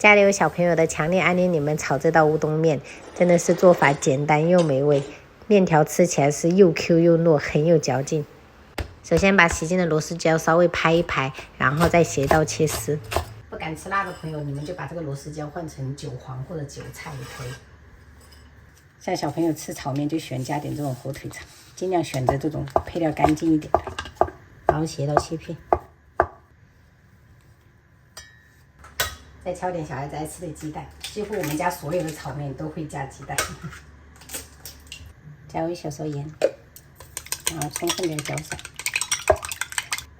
家里有小朋友的，强烈安利你们炒这道乌冬面，真的是做法简单又美味，面条吃起来是又 Q 又糯，很有嚼劲。首先把洗净的螺丝椒稍微拍一拍，然后再斜刀切丝。不敢吃辣的朋友，你们就把这个螺丝椒换成韭黄或者韭菜也可以。像小朋友吃炒面就喜欢加点这种火腿肠，尽量选择这种配料干净一点的，然后斜刀切片。再挑点小孩子爱吃的鸡蛋，几乎我们家所有的炒面都会加鸡蛋。加入一小勺盐，然后充分的搅散。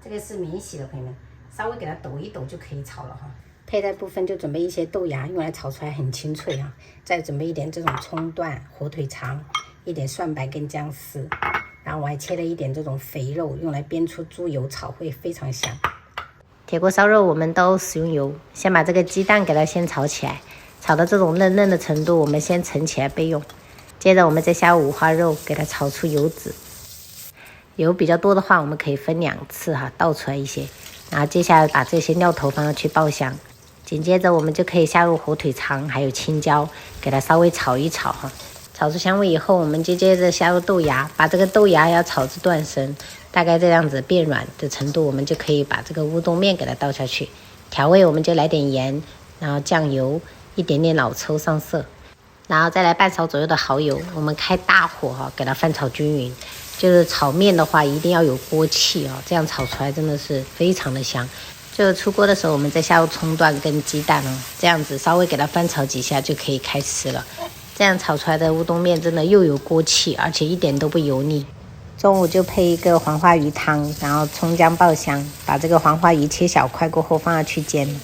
这个是免洗的，朋友们，稍微给它抖一抖就可以炒了哈。配菜部分就准备一些豆芽，用来炒出来很清脆啊。再准备一点这种葱段、火腿肠，一点蒜白跟姜丝，然后我还切了一点这种肥肉，用来煸出猪油炒会非常香。铁锅烧肉我们都使用油，先把这个鸡蛋给它先炒起来，炒到这种嫩嫩的程度，我们先盛起来备用。接着我们再下入五花肉，给它炒出油脂。油比较多的话，我们可以分2次哈，倒出来一些。然后接下来把这些料头放上去爆香。紧接着我们就可以下入火腿肠还有青椒，给它稍微炒一炒哈。炒出香味以后，我们就接着下入豆芽，把这个豆芽要炒至断生，大概这样子变软的程度，我们就可以把这个乌冬面给它倒下去。调味我们就来点盐，然后酱油，一点点老抽上色，然后再来半勺左右的蚝油，我们开大火哈，给它翻炒均匀。就是炒面的话，一定要有锅气这样炒出来真的是非常的香。最后出锅的时候，我们再下入葱段跟鸡蛋这样子稍微给它翻炒几下就可以开吃了。这样炒出来的乌冬面真的又有锅气，而且一点都不油腻。中午就配一个黄花鱼汤，然后葱姜爆香，把这个黄花鱼切小块过后放下去煎，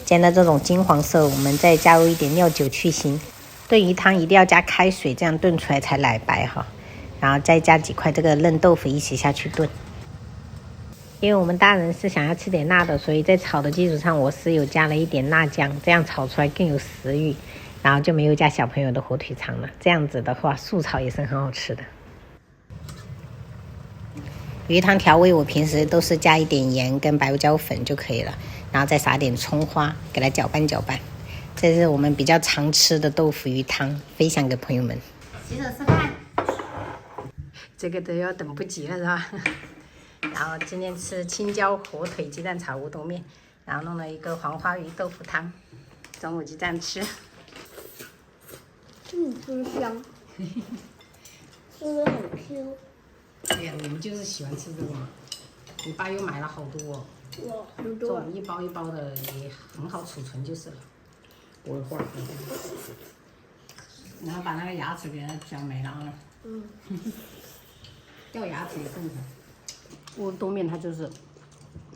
煎到这种金黄色，我们再加入一点料酒去腥。炖鱼汤一定要加开水，这样炖出来才奶白哈。然后再加几块这个嫩豆腐一起下去炖。因为我们大人是想要吃点辣的，所以在炒的基础上我是有加了一点辣酱，这样炒出来更有食欲，然后就没有加小朋友的火腿肠了。这样子的话素炒也是很好吃的。鱼汤调味我平时都是加一点盐跟白胡椒粉就可以了，然后再撒点葱花给它搅拌搅拌。这是我们比较常吃的豆腐鱼汤，分享给朋友们。洗手吃饭，这个都要等不及了是吧？然后今天吃青椒火腿鸡蛋炒乌冬面，然后弄了一个黄花鱼豆腐汤，中午就这样吃。真香，吃的很 Q。对呀，我们就是喜欢吃这个嘛。你爸又买了好多哇，很这多。种一包一包的也很好储存就是了。不会坏。然后把那个牙齿给它嚼没了啊。掉牙齿也正常。乌冬面它就是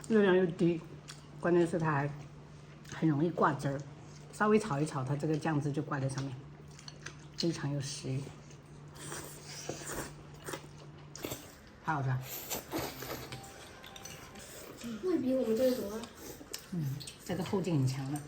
热量又低，关键是它还很容易挂汁儿，稍微炒一炒，它这个酱汁就挂在上面，非常有食欲。太好吃了。会比我们这个多。这个后劲很强的。